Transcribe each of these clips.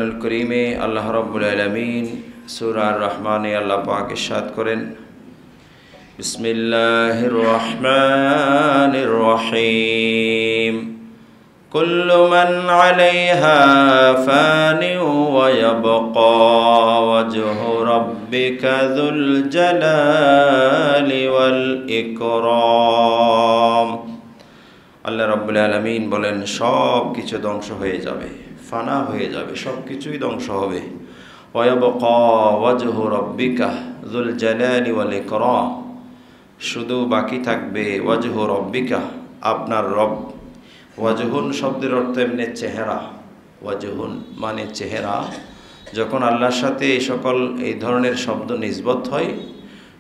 কুরআনুল কারীমে আল্লাহ রাব্বুল আলামিন সূরা আর-রহমানে আল্লাহ পাক ইরশাদ করেন, বিসমিল্লাহির রহমানির রহিম, কুল্লু মান আলাইহা ফানিন ওয়া ইয়াবকা ওয়াজহু রাব্বিকা যুল জালালি ওয়াল ইকরাম। আল্লাহ রাব্বুল আলামিন বলেন, সব কিছু ধ্বংস হয়ে যাবে, ফানা হয়ে যাবে, সব কিছুই ধ্বংস হবে। ওয়া ইয়াবকা ওয়াজহু রাব্বিকা যুল জালালি ওয়াল ইকরাম, শুধু বাকি থাকবে ওয়াজহু রাব্বিকা, আপনার রব। ওয়াজহুন শব্দের অর্থ এমনি চেহারা, ওয়াজহুন মানে চেহারা। যখন আল্লাহর সাথে এই সকল এই ধরনের শব্দ নিসবত হয়,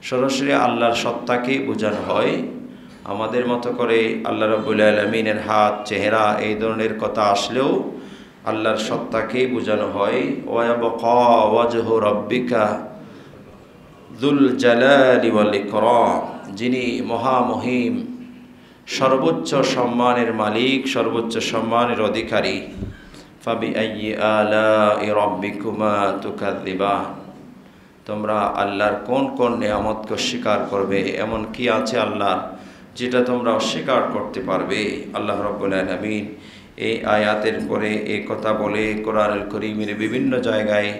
সরাসরি আল্লাহর সত্তাকে বোঝানো হয়। আমাদের মতো করে আল্লাহ রাব্বুল আলামিনের হাত, চেহারা এই ধরনের কথা আসলেও আল্লাহর সত্তাকে বোঝানো হয়। ওয়া ইয়াবকা ওয়াজহু রাব্বিকা যুল জালালি ওয়াল ইকরাম, যিনি মহামহিম, সর্বোচ্চ সম্মানের মালিক, সর্বোচ্চ সম্মানের অধিকারী। ফাবিআইয়ি আলাই রাব্বিকুমা তুকাযযিবান, তোমরা আল্লাহর কোন কোন নিয়ামতকে অস্বীকার করবে? এমন কি আছে আল্লাহর যেটা তোমরা অস্বীকার করতে পারবে? আল্লাহ রাব্বুল আলামিন এই আয়াতের পরে এই কথা বলে কোরআনুল কারীমের বিভিন্ন জায়গায়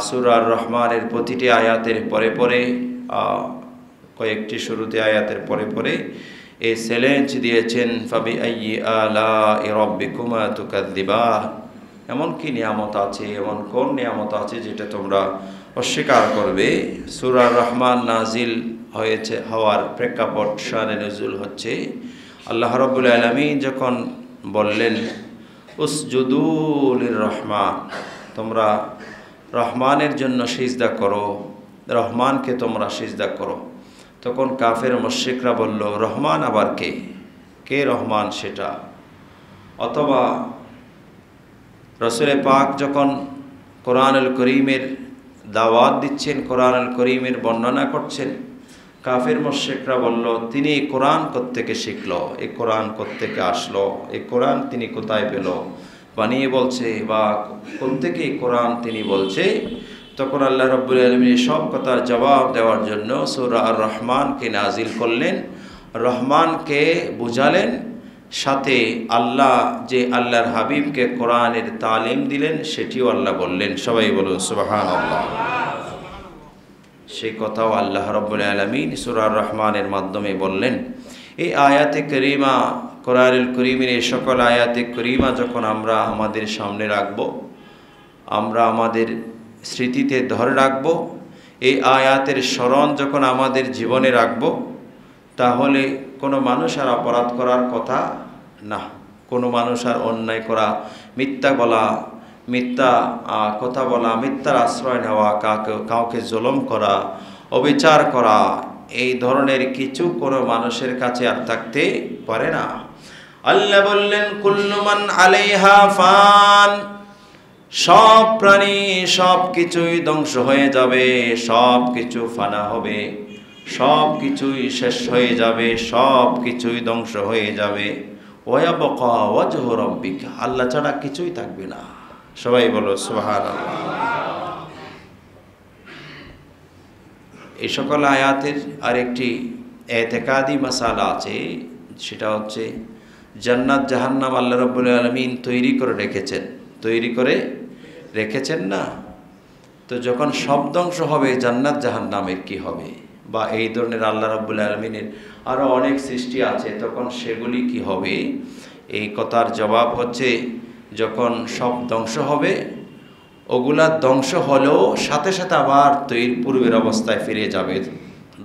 সূরা আর-রহমানের প্রতিটি আয়াতের পরে পরে কয়েকটি শুরুতে আয়াতের পরে পরে এই চ্যালেঞ্জ দিয়েছেন, ফাবিআইয়ি আলাই রাব্বিকুমা তুকাযযিবান, এমন কি নিয়ামত আছে, এমন কোন নিয়ামত আছে যেটা তোমরা অস্বীকার করবে? সূরা আর-রহমান নাজিল হয়েছে হওয়ার প্রেক্ষাপট, শানে নুজুল হচ্ছে আল্লাহ রাব্বুল আলামিন যখন বললেন উসজুদু লির-রহমান, তোমরা রহমানের জন্য সিজদা করো, রহমানকে তোমরা সিজদা করো। তখন কাফের মুশরিকরা বলল, রহমান আবার কে? কে রহমান সেটা? অথবা রাসূল পাক যখন কোরআনুল কারীমের দাওয়াত দিচ্ছেন, কোরআনুল কারীমের বর্ণনা করছেন, কাফের মুশরিকরা বলল, তিনি এই কোরআন কোত্থেকে শিখলো, এই কোরআন কোত্থেকে আসলো, এই কোরআন তিনি কোথায় পেল, বানিয়ে বলছে বা কোত্থেকে এই কোরআন তিনি বলছে? তখন আল্লাহ রাব্বুল আলামিন সব কথার জবাব দেওয়ার জন্য সূরা আর-রহমানকে নাজিল করলেন, রহমানকে বুঝালেন, সাথে আল্লাহ যে আল্লাহর হাবিবকে কোরআনের তালিম দিলেন সেটিও আল্লাহ বললেন। সবাই বলুন সুবহানাল্লাহ। সেই কথাও আল্লাহ রাব্বুল আলামিন সূরা আর-রহমানের মাধ্যমে বললেন। এই আয়াতে কারীমা, কোরআনুল কারীমের এই সকল আয়াতে কারীমা যখন আমরা আমাদের সামনে রাখব, আমরা আমাদের স্মৃতিতে ধরে রাখব, এই আয়াতের স্মরণ যখন আমাদের জীবনে রাখব, তাহলে কোনো মানুষ আর অপরাধ করার কথা না, কোনো মানুষ আর অন্যায় করা, মিথ্যা বলা, মিথ্যা কথা বলা, মিথ্যার আশ্রয় নেওয়া, কাউকে জুলুম করা, অবিচার করা, এই ধরনের কিছু কোনো মানুষের কাছে আর থাকতে পারে না। আল্লাহ বললেন, কুল্লু মান আলাইহা ফান, সব প্রাণী সব কিছুই ধ্বংস হয়ে যাবে, সব কিছু ফানা হবে, সব কিছুই শেষ হয়ে যাবে, সব কিছুই ধ্বংস হয়ে যাবে। ওয়া ইয়াবকা ওয়াজহু রাব্বিকা, আল্লাহ ছাড়া কিছুই থাকবে না। সবাই বলো সুবহানাল্লাহ। এই সকল আয়াতের আরেকটি এতেকাদি মাসালা আছে, সেটা হচ্ছে জান্নাত জাহান্নাম আল্লাহ রাব্বুল আলামিন তৈরি করে রেখেছেন না? তো যখন সব ধ্বংস হবে, জান্নাত জাহান্নামের কি হবে? বা এই ধরনের আল্লাহ রাব্বুল আলামিনের আরও অনেক সৃষ্টি আছে, তখন সেগুলি কি হবে? এই কথার জবাব হচ্ছে, যখন সব ধ্বংস হবে, ওগুলা ধ্বংস হলেও সাথে সাথে আবার পূর্বের অবস্থায় ফিরে যাবে।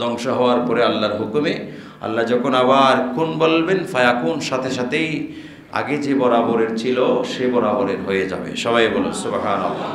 ধ্বংস হওয়ার পরে আল্লাহর হুকুমে আল্লাহ যখন আবার কুন বলবেন, ফায়াকুন, সাথে সাথেই আগে যে বরাবরের ছিল সে বরাবরের হয়ে যাবে। সবাই বলো সুবহানাল্লাহ।